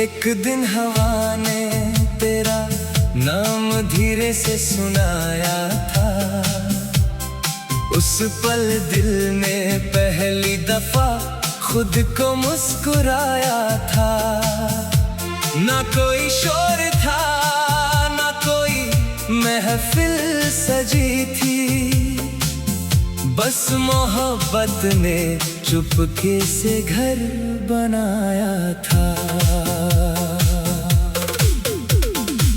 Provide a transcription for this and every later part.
एक दिन हवा ने तेरा नाम धीरे से सुनाया था। उस पल दिल ने पहली दफा खुद को मुस्कुराया था। ना कोई शोर था, ना कोई महफिल सजी थी, बस मोहब्बत ने चुपके से घर बनाया था।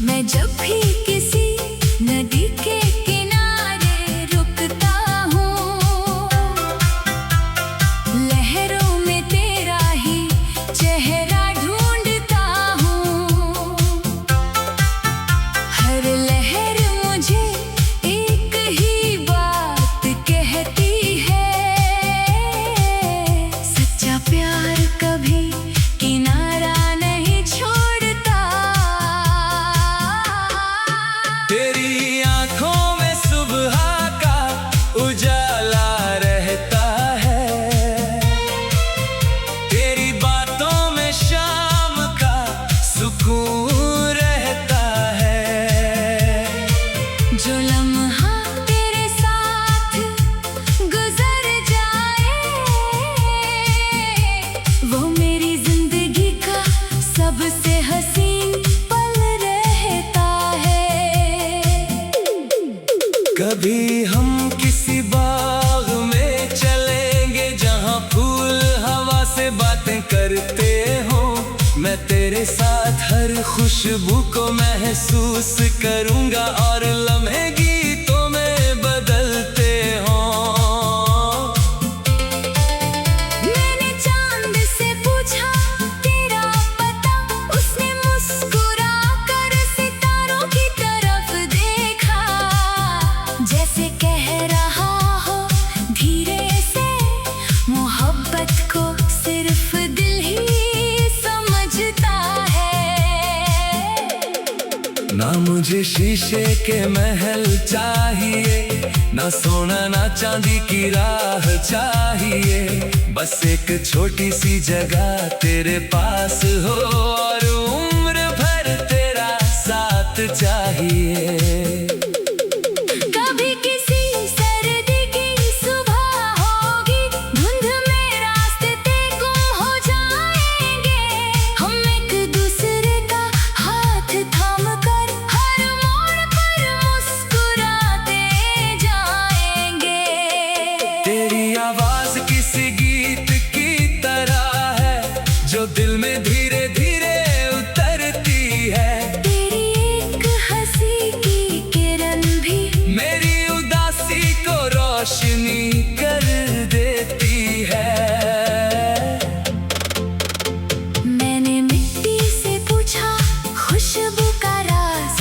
मैं जब भी किसी नदी के किनारे रुकता हूँ, लहरों में तेरा ही चेहरा ढूंढता हूँ। हर लहर मुझे एक ही बात कहती है, सच्चा प्यार कभी किनारा नहीं छोड़ता। तेरी आंखों में सुबह का उजाला रहता है, तेरी बातों में शाम का सुकून रहता है। जो लम्हा तेरे साथ गुजर जाए, वो मेरी जिंदगी का सबसे हसीन पल रहता है। कभी हम किसी बाग में चलेंगे जहाँ फूल हवा से बातें करते हो। मैं तेरे साथ हर खुशबू को महसूस करूँगा और लम्हे गीतों में बदलते हो। मैंने चांद से पूछा तेरा पता, उसने मुस्कुरा कर सितारों की तरफ देखा, जैसे कह रहा हो धीरे से, मोहब्बत को सिर्फ दिल ही समझता है। ना मुझे शीशे के महल चाहिए, ना सोना ना चांदी की राह चाहिए, बस एक छोटी सी जगह तेरे पास हो और उम्र भर तेरा साथ चाहिए। कभी किसी सर्दी की सुबह होगी, धुंध में रास्ते गुम हो जाएंगे, हम एक दूसरे का हाथ थाम कर हर मोड़ पर मुस्कुराते जाएंगे। तेरी आवाज किसी गीत की तरह है, जो दिल में धीरे धीरे उतरती है। तेरी एक हंसी की किरण भी मेरी उदासी को रोशनी कर देती है। मैंने मिट्टी से पूछा खुशबू का राज,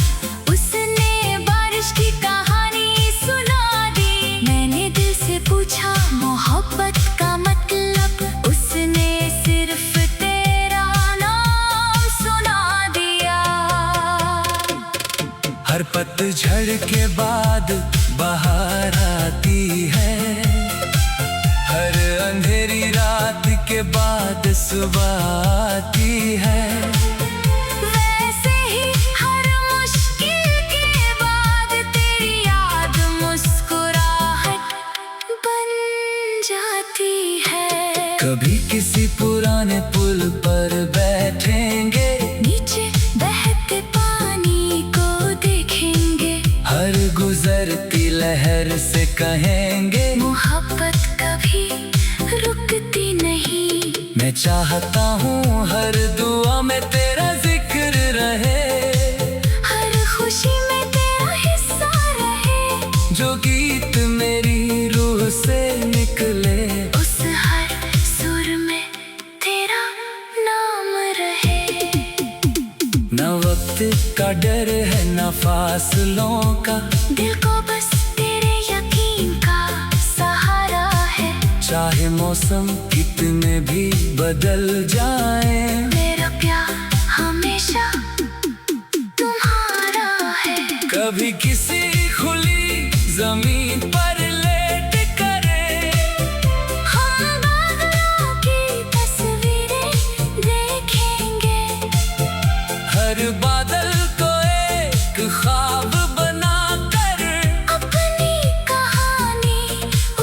उसने बारिश की कहानी सुना दी। मैंने दिल से पूछा मोहब्बत का मतलब, उसने सिर्फ तेरा नाम सुना दिया। हर पतझड़ के बाद बहार आती है, हर अंधेरी रात के बाद सुबह आती है। वैसे ही हर मुश्किल के बाद तेरी याद मुस्कुराहट बन जाती है। कभी किसी पुराने पुल पर बैठेंगे, नीचे बहते पानी को देखेंगे, हर गुजरती लहर से कहेंगे मोहब्बत कभी रुकती नहीं। मैं चाहता हूँ हर दुआ में तेरा जिक्र रहे, हर खुशी में तेरा हिस्सा रहे, जो गीत मेरी रूह से निकले, उस हर सुर में तेरा नाम रहे। का डर है ना फासलों का, दिल को बस तेरे यकीन का सहारा है। चाहे मौसम कितने भी बदल जाए, मेरा प्यार हमेशा तुम्हारा है। कभी किसी खुली जमीन पर लेट करे, हम बादलों की तस्वीरें देखेंगे। हर बादल को एक ख्वाब बना कर, अपनी कहानी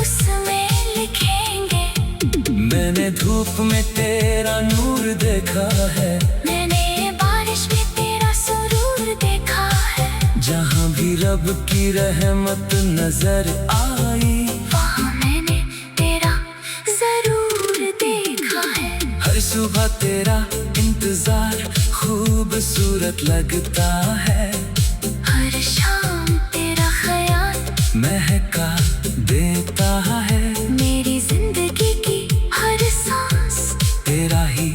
उसमें लिखेंगे। मैंने धूप में तेरा नूर देखा है, मैंने बारिश में तेरा सुरूर देखा है। जहाँ भी रब की रहमत नजर आई, वहाँ मैंने तेरा जरूर देखा है। हर सुबह तेरा इंतजार खूबसूरत लगता है, हर शाम तेरा ख्याल महका देता है। मेरी जिंदगी की हर सांस तेरा ही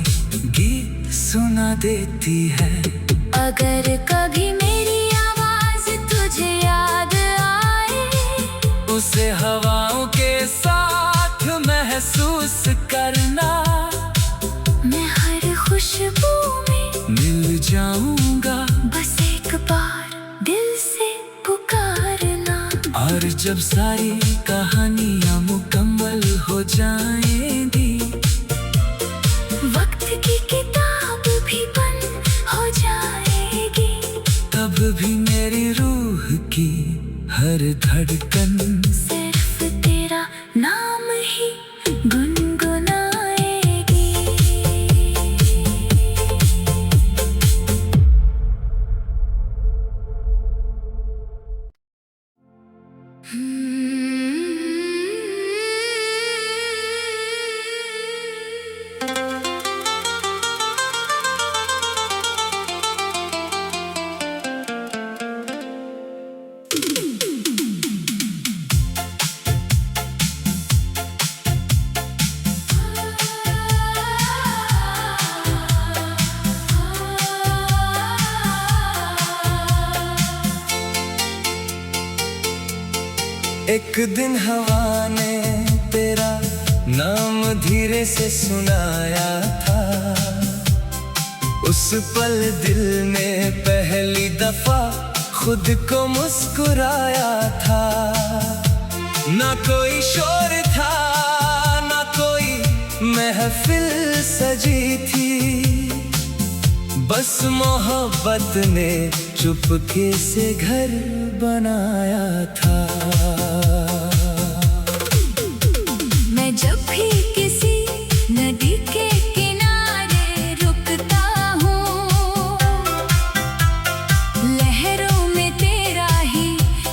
गीत सुना देती है। अगर कभी मेरी आवाज तुझे याद आए, उसे हवाओं के साथ महसूस करना, मैं हर खुशबू में मिल जाऊंगा। बस एक बार दिल से पुकारना। और जब सारी कहानियां मुकम्मल हो जाएंगी, वक्त की किताब भी बंद हो जाएगी, तब भी मेरी रूह की हर धड़कन सिर्फ तेरा नाम ही गुनगुनाएगी। एक दिन हवा ने तेरा नाम धीरे से सुनाया था, उस पल दिल ने पहली दफा खुद को मुस्कुराया था। ना कोई शोर था, ना कोई महफिल सजी थी, बस मोहब्बत ने चुपके से घर बनाया था। मैं जब भी किसी नदी के किनारे रुकता हूँ, लहरों में तेरा ही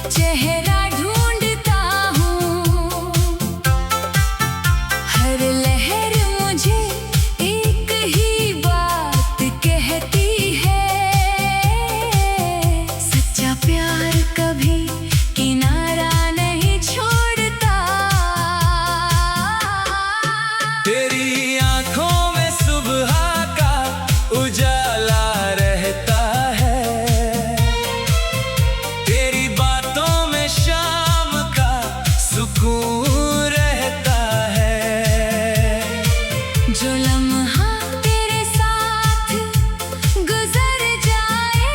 चेहरा ढूंढता हूँ। हर लहर मुझे एक ही बात कहती है, सच्चा प्यार कभी किनारा नहीं छोड़ता। तेरी आंखों में सुबह का उजाला रहता है, तेरी बातों में शाम का सुकून रहता है। जो लम्हा तेरे साथ गुजर जाए,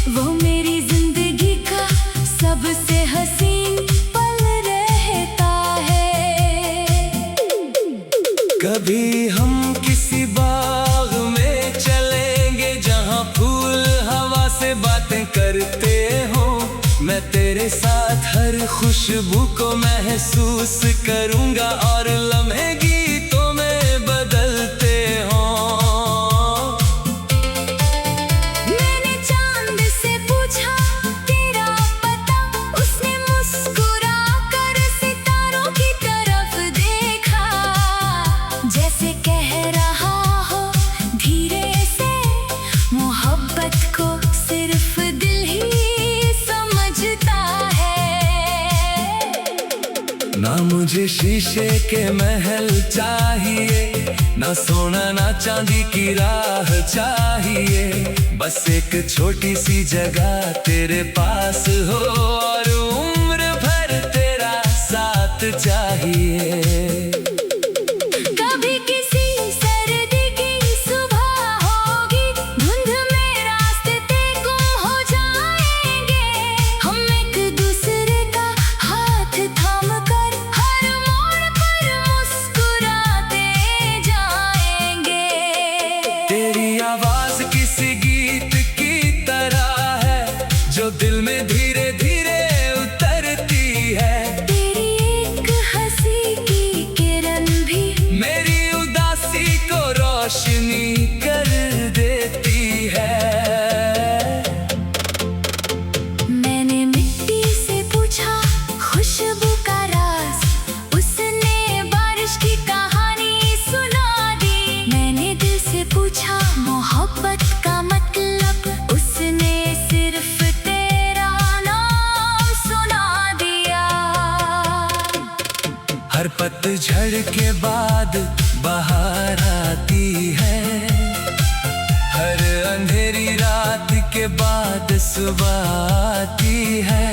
वो मेरी जिंदगी का सबसे हसीन पल रहता है। कभी हम किसी बाग में चलेंगे, जहाँ फूल हवा से बातें करते हो। मैं तेरे साथ हर खुशबू को महसूस करूंगा, और लम्हे गीतों में बदलते हो। मैंने चांद से पूछा तेरा पता, उसने मुस्कुरा कर सितारों की तरफ देखा। जैसे कह रहा हो धीरे से, मोहब्बत को सिर्फ दिल ही समझता है। ना मुझे शीशे के महल चाहिए, ना सोना ना चांदी की राह चाहिए, बस एक छोटी सी जगह तेरे पास हो और उम्र भर तेरा साथ चाहिए। कभी किसी सर्दी की सुबह होगी, धुंध में रास्ते गुम हो जाएंगे, हम एक दूसरे का हाथ थाम कर हर मोड़ पर मुस्कुराते जाएंगे। तेरी आवाज किसी गीत की तरह है जो दिल में धीरे धीरे उतरती है। तेरी एक हंसी की किरण भी मेरी उदासी को रोशनी कर देती है। मैंने मिट्टी से पूछा खुशबू का राज, उसने बारिश की कहानी सुना दी। मैंने दिल से पूछा मोहब्बत का मतलब, उसने सिर्फ तेरा नाम सुना दिया। हर पतझड़ के बाद बहार आती है, हर अंधेरी रात के बाद सुबह आती है।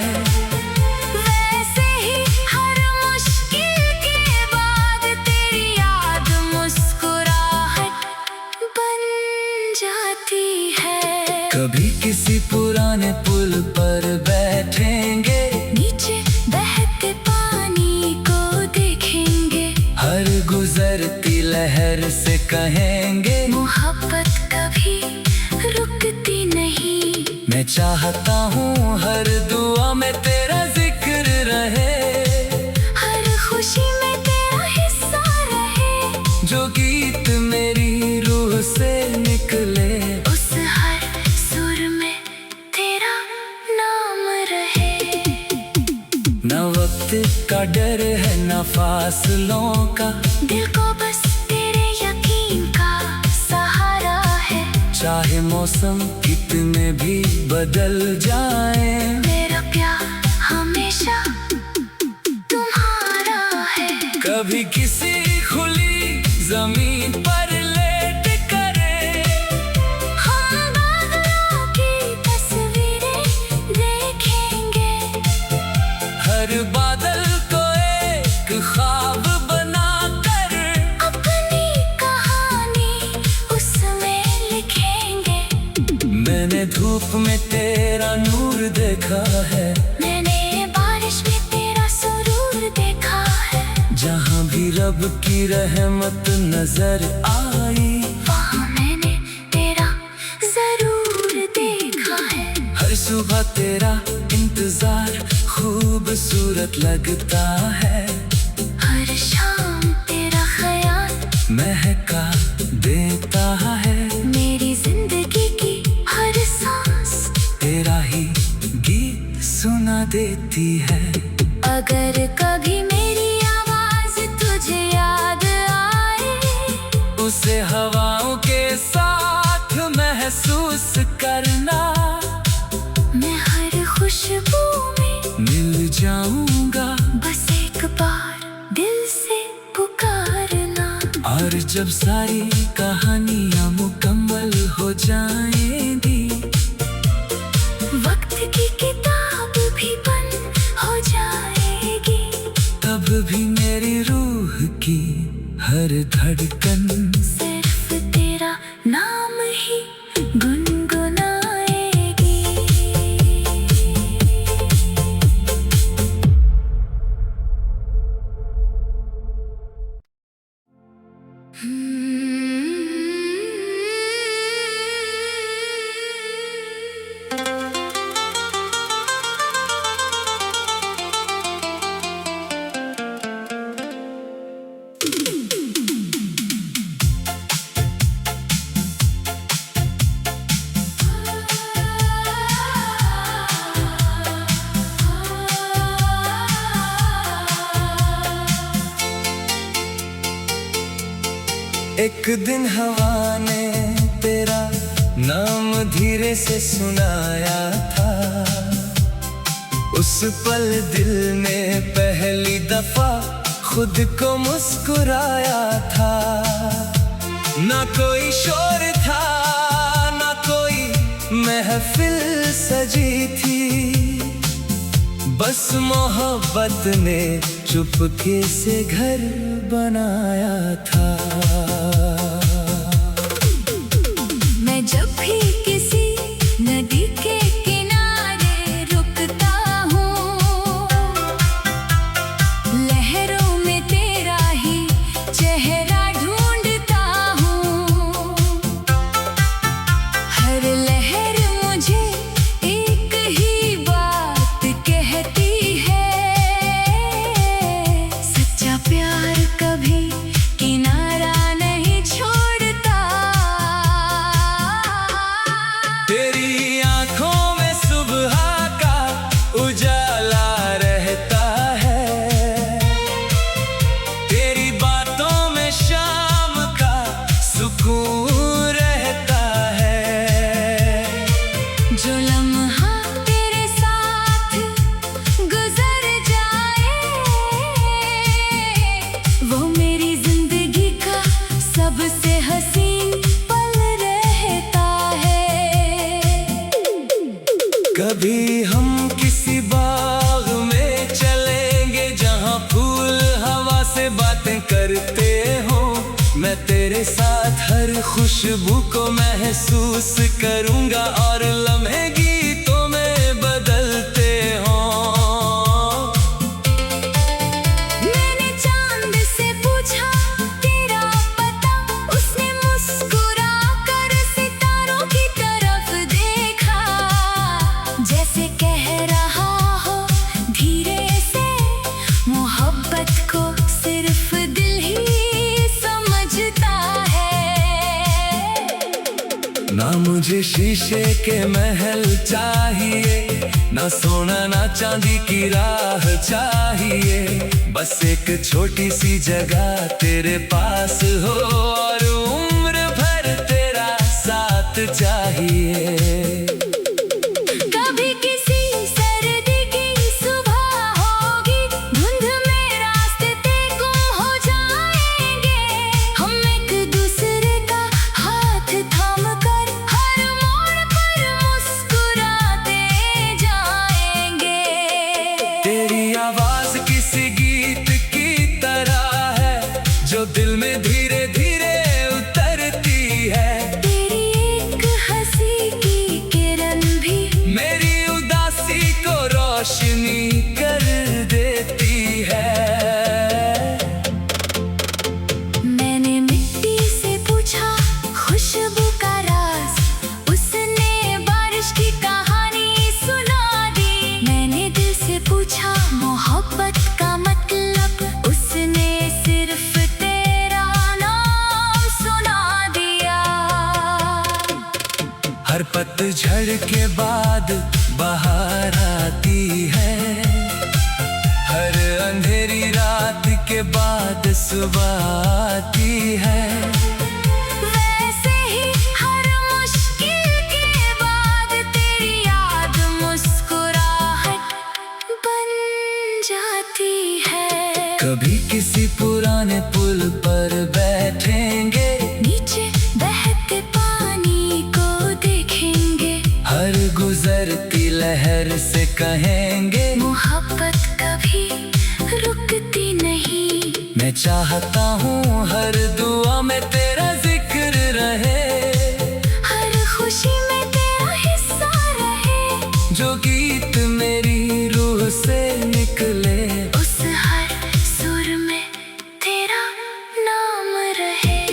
वैसे ही हर मुश्किल के बाद तेरी याद मुस्कुराहट बन जाती है। कभी किसी पुराने पुल पर बैठेंगे, नीचे बहते पानी को देखेंगे, हर गुजरती लहर से कहेंगे मोहब्बत कभी रुकती नहीं। मैं चाहता हूँ हर दुआ में तेरा जिक्र रहे, हर खुशी में तेरा हिस्सा रहे, जो गीत मेरी रूह से निकले उस हर सुर में तेरा नाम रहे। न वक्त का डर है न फासलों का, दिल को बस तेरे यकीन का सहारा है। चाहे मौसम कितने भी बदल जाए, मेरा प्यार हमेशा तुम्हारा है। कभी किसी खुली जमीन पर लेट करे, हम बादलों की तस्वीरें देखेंगे, हर बादल को एक ख्वाब बनाकर अपनी कहानी उसमें लिखेंगे। मैंने धूप में तेरा नूर देखा है, मैंने बारिश में तेरा सुरूर देखा है, जहाँ भी रब की रहमत नजर आई, वहाँ मैंने तेरा जरूर देखा है। हर सुबह तेरा इंतजार खूबसूरत लगता है, हर शाम तेरा ख्याल महका देता है, मेरी जिंदगी की हर सांस तेरा ही गीत सुना देती है। अगर कभी मेरी आवाज तुझे याद आए, उसे हवाओं के साथ महसूस करना, मैं हर खुशबू में मिल जाऊंगा, बस एक बार दिल से पुकारना। और जब सारी कहानियां मुकम्मल हो जाएंगी, वक्त की किताब भी बंद हो जाएगी, तब भी मेरी रूह की हर धड़कन सिर्फ तेरा नाम ही गुनगुनाएगी। एक दिन हवा ने तेरा नाम धीरे से सुनाया था। उस पल दिल ने पहली दफा खुद को मुस्कुराया था। ना कोई शोर था, ना कोई महफिल सजी थी, बस मोहब्बत ने चुपके से घर बनाया था। मैं जब भी किसी नदी के किनारे रुकता हूँ, लहरों में तेरा ही चेहरा ढूंढता हूँ। हर लहर मुझे एक ही बात कहती है, सच्चा प्यार कभी किनारा नहीं छोड़ता। तेरी आंखों में सुबह का उजाला रहता है, तेरी बातों में शाम का सुकून रहता है। जो लम्हा तेरे साथ गुजर जाए, वो मेरी जिंदगी का सबसे हसीन पल रहता है। कभी हम किसी बाग में चलेंगे जहाँ फूल हवा से बातें करते हो। मैं तेरे साथ हर खुशबू को महसूस करूँगा और लम्हे गीतों में बदलते हो। मैंने चांद से पूछा तेरा पता, उसने मुस्कुरा कर सितारों की तरफ देखा, जैसे कह रहा हो धीरे से, मोहब्बत को सिर्फ दिल ही समझता है। ना मुझे शीशे के महल चाहिए, ना सोना ना चांदी की राह चाहिए, बस एक छोटी सी जगह तेरे पास हो और उम्र भर तेरा साथ चाहिए। कभी किसी सर्दी की सुबह होगी, धुंध में रास्ते गुम हो जाएंगे, हम एक दूसरे का हाथ थाम कर हर मोड़ पर मुस्कुराते जाएंगे। तेरी आवाज किसी गीत की तरह है, जो दिल में धीरे धीरे उतरती है। तेरी एक हंसी की किरण भी मेरी उदासी को रोशनी कर देती है। मैंने मिट्टी से पूछा खुशबू का राज, उसने बारिश की कहानी सुना दी। मैंने दिल से पूछा मोहब्बत का मतलब, उसने सिर्फ तेरा नाम सुना दिया। हर पतझड़ के बाद बहार आती है, हर अंधेरी रात के बाद सुबह आती है। वैसे ही हर मुश्किल के बाद तेरी याद मुस्कुराहट बन जाती है। कभी किसी पुराने पुल पर बैठेंगे, नीचे बहते पानी को देखेंगे, हर गुजरती लहर से कहेंगे मोहब्बत कभी रुकती नहीं। मैं चाहता हूँ हर दुआ में तेरा जिक्र रहे, हर खुशी में तेरा हिस्सा रहे, जो गीत मेरी रूह से निकले, उस हर सुर में तेरा नाम रहे।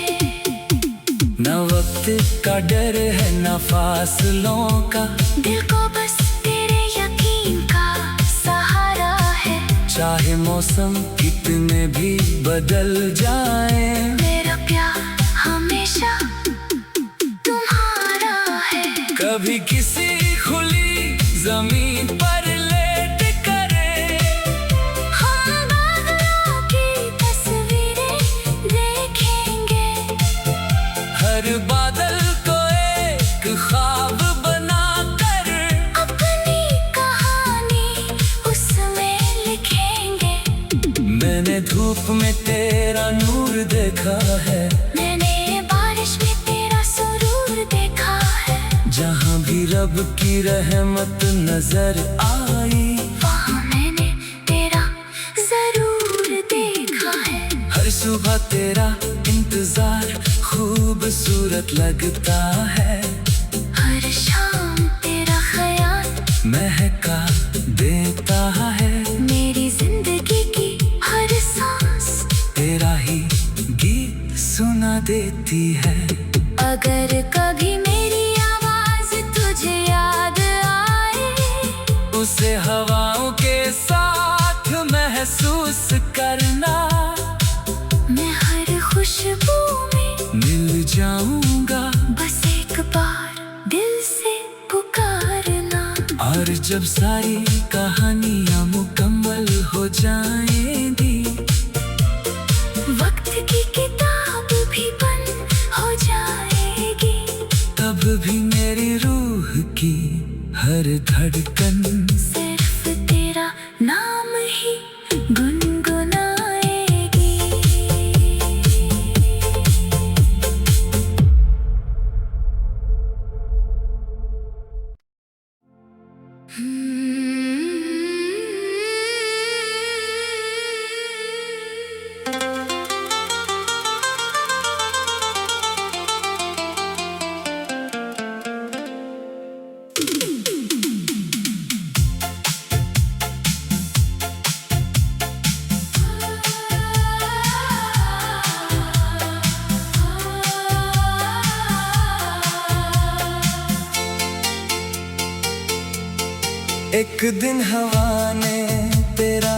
न वक्त का डर है न फासलों का, दिल को बस तेरे यकीन का सहारा है। चाहे मौसम कितने भी बदल जाए, मेरा प्यार हमेशा तुम्हारा है। कभी किसी खुली जमीन पर लेट करे, हम बादलों की तस्वीरें देखेंगे, हर बादल को एक ख्वाब बनाकर अपनी कहानी उसमें लिखेंगे। मैंने धूप धूप में तेरा नूर देखा है, मैंने बारिश में तेरा सुरूर देखा है। जहाँ भी रब की रहमत नजर आई, वहाँ मैंने तेरा जरूर देखा है। हर सुबह तेरा इंतजार खूबसूरत लगता है, हर शाम तेरा ख्याल महका देता है। मेरी जिंदगी की हर सांस तेरा ही गीत सुना देती है। अगर कभी मेरी आवाज तुझे याद आए, उसे हवाओं के साथ महसूस करना, मैं हर खुशबू में मिल जाऊंगा। बस एक बार दिल से पुकारना। और जब सारी कहानियां मुकम्मल हो जाएंगी, वक्त की किताब भी बंद हो जाएगी, तब भी मेरी रूह की हर धड़कन सिर्फ तेरा नाम ही गुनगुनाएगी। एक दिन हवा ने तेरा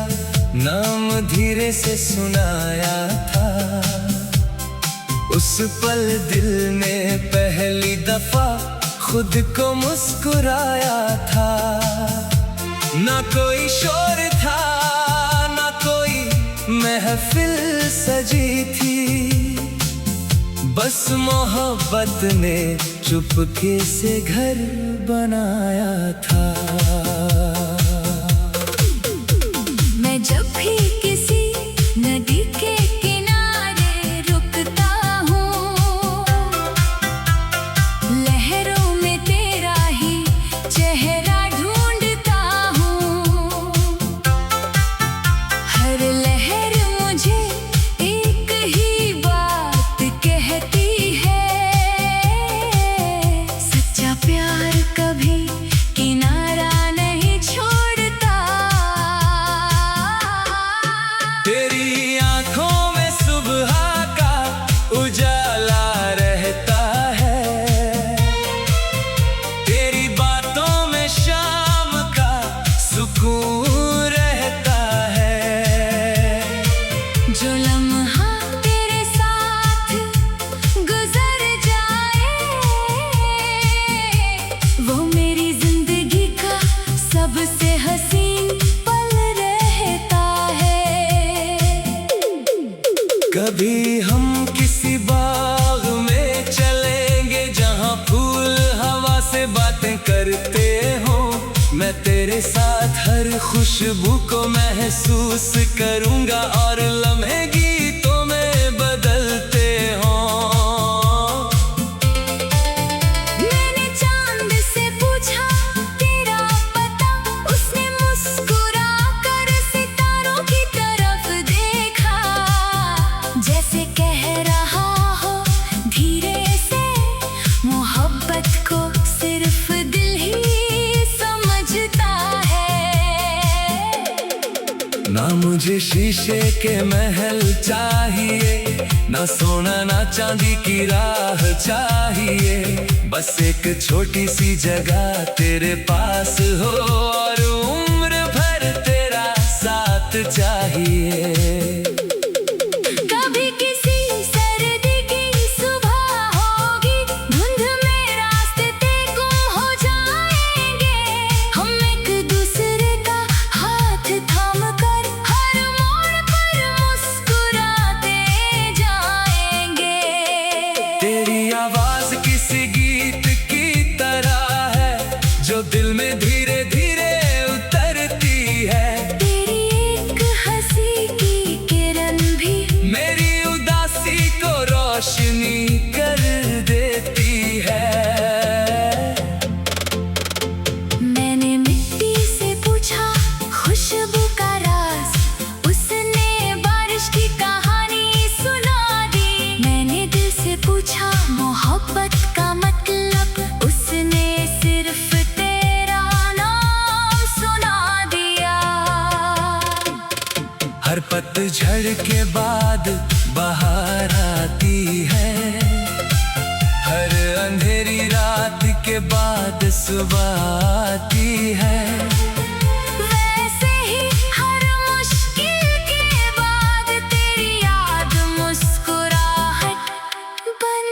नाम धीरे से सुनाया था, उस पल दिल ने पहली दफा खुद को मुस्कुराया था। ना कोई शोर था, ना कोई महफिल सजी थी, बस मोहब्बत ने चुपके से घर बनाया था। मैं जब भी किसी नदी के किनारे रुकता हूँ, लहरों में तेरा ही चेहरा ढूंढता हूँ। हर लहर मुझे एक ही बात कहती है, सच्चा प्यार कभी किनारा नहीं छोड़ता। तेरी आंखों में सुबह का उजाला रहता है, तेरी बातों में शाम का सुकून रहता है। जो लम्हा तेरे साथ गुजर जाए, वो मेरी जिंदगी का सबसे हसीन पल रहता है। कभी हम किसी बाग में चलेंगे, जहाँ फूल हवा से बातें करते हो। मैं तेरे साथ हर खुशबू को महसूस करूंगा, और लम्हे गीतों में बदलते हों। मैंने चांद से पूछा तेरा पता, उसने मुस्कुरा कर सितारों की तरफ देखा, जैसे कह रहा हो धीरे से, मोहब्बत को सिर्फ दिल ही समझता है। ना मुझे शीशे के महल चाहिए, ना सोना ना चांदी की राह चाहिए, बस एक छोटी सी जगह तेरे पास हो, और उम्र भर तेरा साथ चाहिए। कभी किसी सर्दी की सुबह होगी, धुंध में रास्ते गुम हो जाएंगे, हम एक दूसरे का हाथ थाम कर हर मोड़ पर मुस्कुराते जाएंगे। तेरी आवाज किसी गीत की तरह है, जो दिल में धीरे धीरे उतरती है। तेरी एक हंसी की पूछा मोहब्बत का मतलब, उसने सिर्फ तेरा नाम सुना दिया। हर पतझड़ के बाद बहार आती है, हर अंधेरी रात के बाद सुबह आती है। वैसे ही हर मुश्किल के बाद तेरी याद मुस्कुराहट बन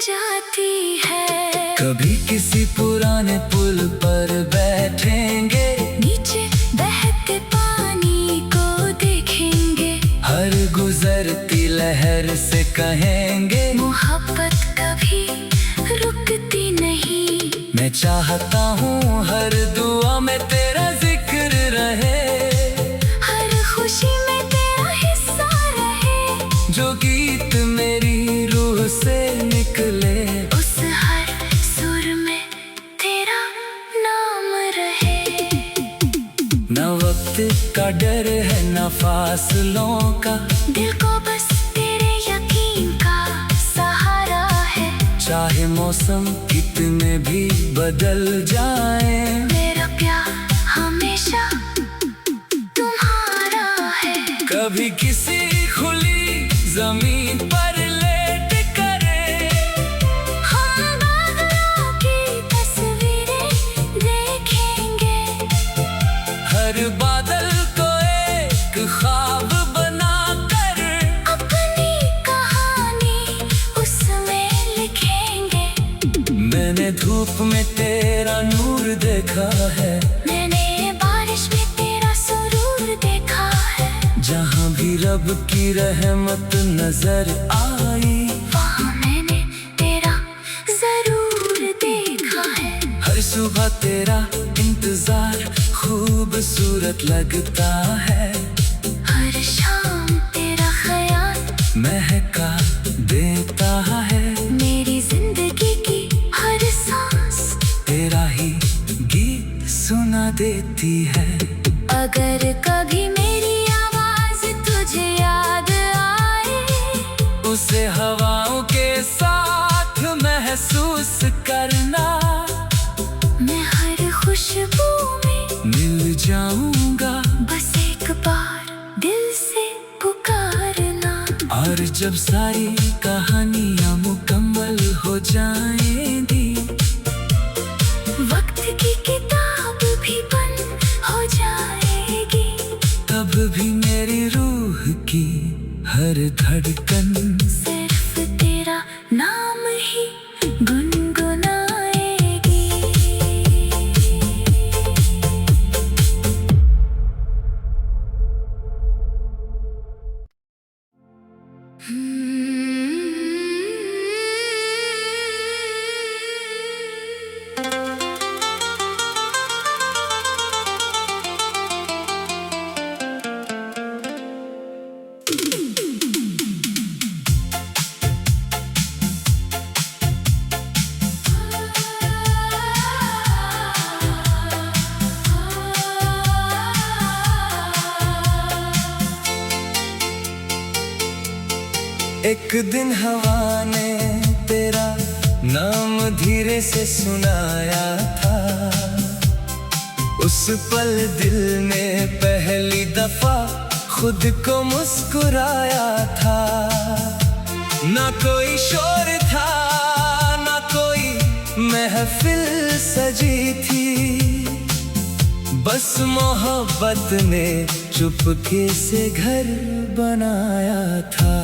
जाती है। कभी किसी पुराने पुल पर बैठेंगे, नीचे बहते पानी को देखेंगे, हर गुजरती लहर से कहेंगे मोहब्बत कभी रुकती नहीं। मैं चाहता हूँ हर दुआ में तेरा जिक्र रहे, हर खुशी में तेरा हिस्सा रहे, जो गीत मेरी रूह से निकले, उस हर सुर में तेरा नाम रहे। न वक्त का डर है न फासलों का, दिल को बस तेरे यकीन का सहारा है। चाहे मौसम कितने भी बदल जाए, मेरा प्यार हमेशा तुम्हारा है। कभी किसी खुली जमीन पर लेट करे, हम बादलों की तस्वीरें देखेंगे, हर बादल को एक ख्वाब बनाकर, अपनी कहानी उसमें लिखेंगे। मैंने धूप में तेरा नूर देखा है, मैंने बारिश में तेरा सुरूर देखा है, जहाँ भी रब की रहमत नजर आई, वहाँ मैंने तेरा जरूर देखा है। हर सुबह तेरा इंतजार खूबसूरत लगता है, हर शाम तेरा ख्याल महका देता है, मेरी जिंदगी की हर सांस तेरा ही गीत सुना देती है। अगर कभी मेरी आवाज तुझे याद आए, उसे हवाओं के साथ महसूस करना, मैं हर खुशबू में मिल जाऊंगा, बस एक बार दिल से पुकारना। और जब सारी कहानियां मुकम्मल हो जाएंगी, वक्त की किताब भी बंद हो जाएगी, तब भी मेरी रूह की हर धड़कन सिर्फ तेरा नाम ही गुनगुनाएगी। एक दिन हवा ने तेरा नाम धीरे से सुनाया था, उस पल दिल ने पहली दफा खुद को मुस्कुराया था। ना कोई शोर था, ना कोई महफिल सजी थी, बस मोहब्बत ने चुपके से घर बनाया था।